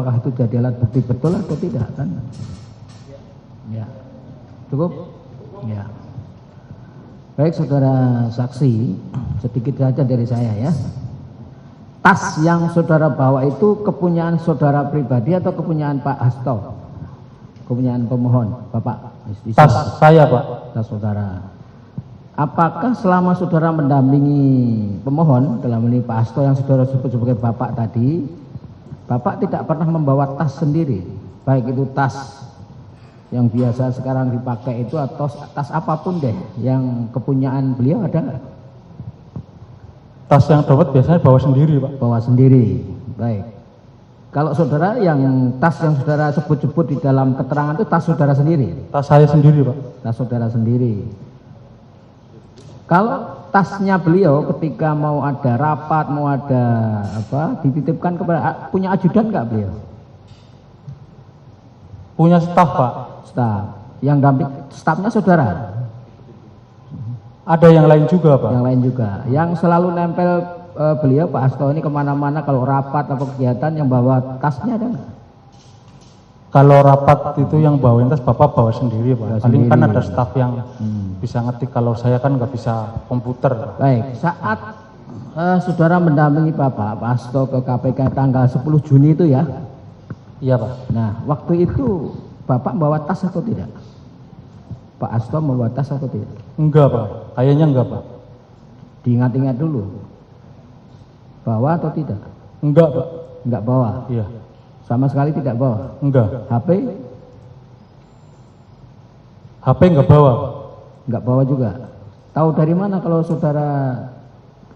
apakah itu jadi alat bukti betul atau tidak kan? Ya, cukup? Ya. Baik saudara saksi, sedikit saja dari saya ya. Tas yang saudara bawa itu kepunyaan saudara pribadi atau kepunyaan Pak Hasto? Kepunyaan pemohon, Bapak? Tas saya, Pak. Tas saudara. Apakah selama saudara mendampingi pemohon dalam ini Pak Hasto yang saudara sebut sebagai Bapak tadi, Bapak tidak pernah membawa tas sendiri, baik itu tas yang biasa sekarang dipakai itu atau tas apapun deh yang kepunyaan beliau ada nggak? Tas yang dapat biasanya bawa sendiri, Pak. Bawa sendiri, baik. Kalau saudara yang tas yang saudara sebut-sebut di dalam keterangan itu tas saudara sendiri? Tas saya sendiri, Pak. Tas saudara sendiri. Kalau tasnya beliau ketika mau ada rapat, mau ada apa, dititipkan kepada punya ajudan nggak beliau? Punya staf, Pak. Staf. Yang damping stafnya saudara? Ada yang lain juga, Pak. Yang lain juga. Yang selalu nempel beliau Pak Hasto ini kemana-mana kalau rapat atau kegiatan yang bawa tasnya ada nggak? Kalau rapat itu yang bawain tas Bapak bawa sendiri, Pak. Paling kan sendiri. ada staf yang bisa ngetik, kalau saya kan nggak bisa komputer. Baik, saat saudara mendampingi Pak Hasto ke KPK tanggal 10 Juni itu ya? Iya, Pak. Nah, waktu itu Bapak bawa tas atau tidak? Pak Hasto membawa tas atau tidak? Enggak, Pak. Kayaknya enggak, Pak. Diingat-ingat dulu. Bawa atau tidak? Enggak, Pak. Enggak bawa. Iya. Sama sekali tidak bawa. Enggak. HP? HP enggak bawa, Pak. Enggak bawa juga. Tahu dari mana kalau saudara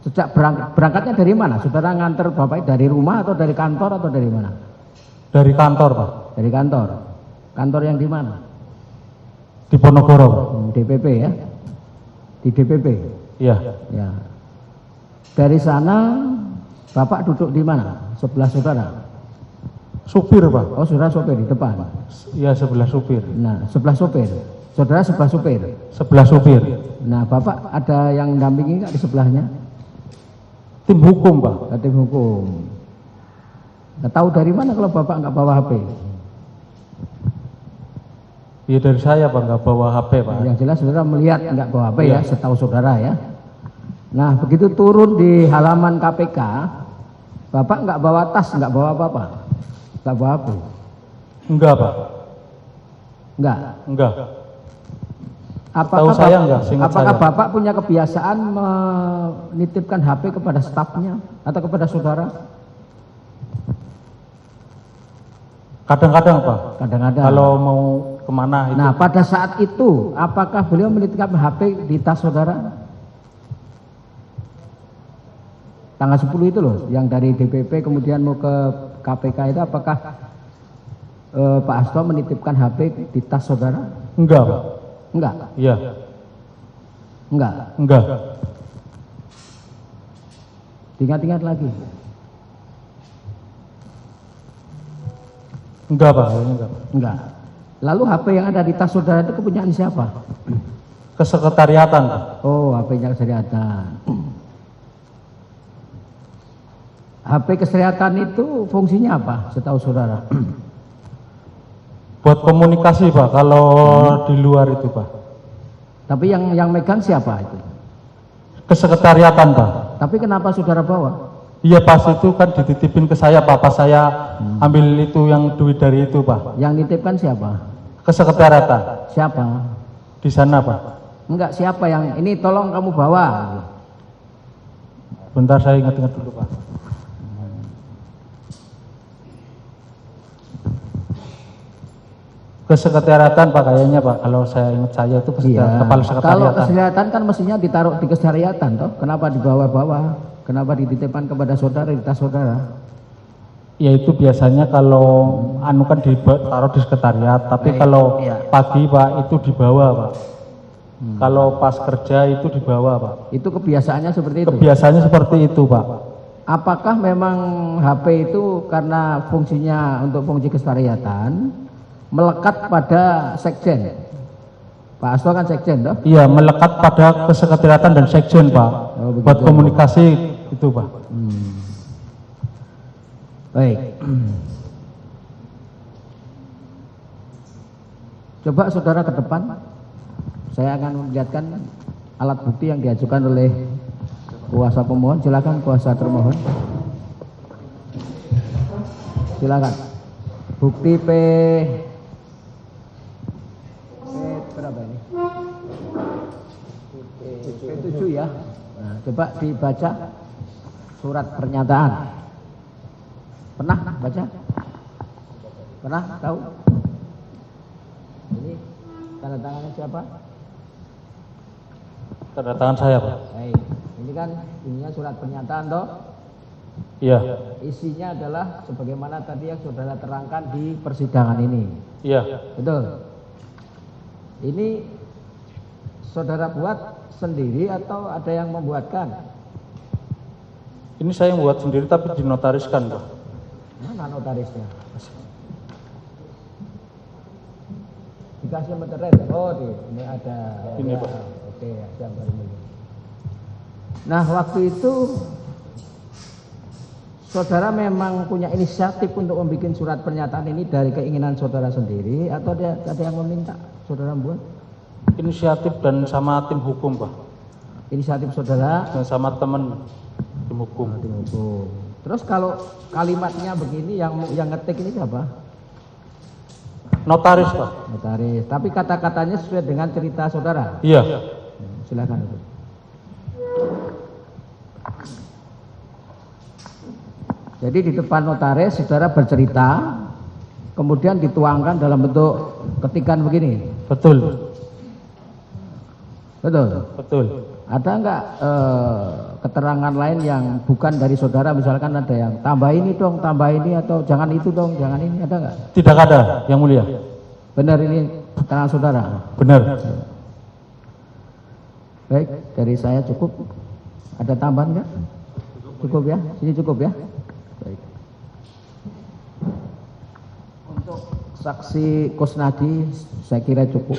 sejak berangkatnya dari mana? Saudara nganter Bapak dari rumah atau dari kantor atau dari mana? Dari kantor, Pak. Dari kantor. Kantor yang di mana? Di Ponorogo, Pak. DPP ya? Di DPP? Iya. Ya. Dari sana Bapak duduk di mana? Sebelah saudara? Supir, Pak. Oh, saudara sopir di depan. Iya, sebelah supir. Nah, sebelah sopir. Saudara sebelah sopir. Sebelah supir. Nah, Bapak ada yang dampingi nggak di sebelahnya? Tim hukum, Pak. Tim hukum. Nah, tahu dari mana kalau Bapak nggak bawa HP? Iya, dari saya, Pak, nggak bawa HP, Pak. Yang jelas saudara melihat nggak bawa HP Iya. ya, setahu saudara ya. Nah, begitu turun di halaman KPK, Bapak nggak bawa tas, nggak bawa apa-apa, nggak bawa HP. Enggak, Pak. Enggak. Enggak. Apakah Tahu saya enggak, seingat apakah saya. Bapak punya kebiasaan menitipkan HP kepada stafnya atau kepada saudara? Kadang-kadang, Pak. Kadang-kadang. Kalau mau kemana itu. Nah, pada saat itu, apakah beliau menitipkan HP di tas saudara? Tanggal 10 itu loh, yang dari DPP kemudian mau ke KPK itu, apakah Pak Hasto menitipkan HP di tas saudara? Enggak, Pak. Enggak? Iya. Enggak? Enggak. Ingat-ingat lagi. Enggak, Pak. Enggak. Enggak. Lalu HP yang ada di tas saudara itu kepunyaan siapa? Kesekretariatan, Pak. Oh, HP-nya kesehatan. HP kesehatan itu fungsinya apa setahu saudara? Buat komunikasi, Pak, kalau di luar itu, Pak. Tapi yang megang siapa itu? Kesekretariatan, Pak. Tapi kenapa saudara bawa? Iya, pas itu kan dititipin ke saya, Pak. Pas saya ambil itu yang duit dari itu, Pak. Yang nitipkan siapa? Kesekretariatan. Siapa? Di sana, Pak. Enggak, siapa yang ini tolong kamu bawa? Bentar, saya ingat-ingat dulu, Pak. Kesekretariatan, Pak, kayaknya, Pak. Kalau saya ingat saya itu Iya. kepala Kalau sekretariatan. kesehatan kan mestinya ditaruh di kesehariatan toh. Kenapa dibawa-bawa? Kenapa dititipkan kepada saudara di tas saudara? Ya itu biasanya kalau anu kan ditaruh di sekretariat, tapi Baik, kalau iya. pagi, Pak, itu dibawa, Pak. Kalau pas kerja itu dibawa, Pak. Itu kebiasaannya seperti itu. Kebiasaannya seperti itu, Pak. Apakah memang HP itu karena fungsinya untuk fungsi kesehariatan melekat pada sekjen? Pak Hasto kan sekjen toh? Iya, melekat pada kesekretariatan dan sekjen, Pak. Oh, begitu. Buat komunikasi itu, Pak. Baik. Coba saudara ke depan. Saya akan memperlihatkan alat bukti yang diajukan oleh kuasa pemohon. Silakan kuasa termohon. Silakan. Bukti P berapa ini? P7 ya. Nah, coba dibaca surat pernyataan. Pernah baca? Pernah tahu? Ini tanda tangannya siapa? Tanda tangan saya, Pak. Baik. Ini kan ininya surat pernyataan toh? Iya. Isinya adalah sebagaimana tadi yang saudara terangkan di persidangan ini. Iya. Betul. Ini saudara buat sendiri atau ada yang membuatkan? Ini saya yang buat sendiri tapi dinotariskan, Pak. Mana notarisnya? Dikasih meterai. Oh, ini ada. Ini, ya, Pak. Oke, siap ini. Nah, waktu itu saudara memang punya inisiatif untuk membuat surat pernyataan ini dari keinginan saudara sendiri atau ada yang meminta saudara buat? Inisiatif dan sama tim hukum, Pak. Inisiatif saudara Dan sama teman tim hukum. tim hukum. Terus kalau kalimatnya begini yang ngetik ini siapa? Notaris, Pak. Notaris. Tapi kata-katanya sesuai dengan cerita saudara. Iya. Silakan itu. Jadi di depan notaris saudara bercerita, kemudian dituangkan dalam bentuk ketikan begini. Betul. Betul. Betul. Ada enggak keterangan lain yang bukan dari saudara, misalkan ada yang tambah ini dong, tambah ini, atau jangan itu dong, jangan ini, ada enggak? Tidak ada, Yang Mulia. Benar ini keterangan saudara? Benar. Baik, dari saya cukup. Ada tambahan enggak? Cukup ya? Sini cukup ya? Baik. Untuk saksi Kusnadi saya kira cukup.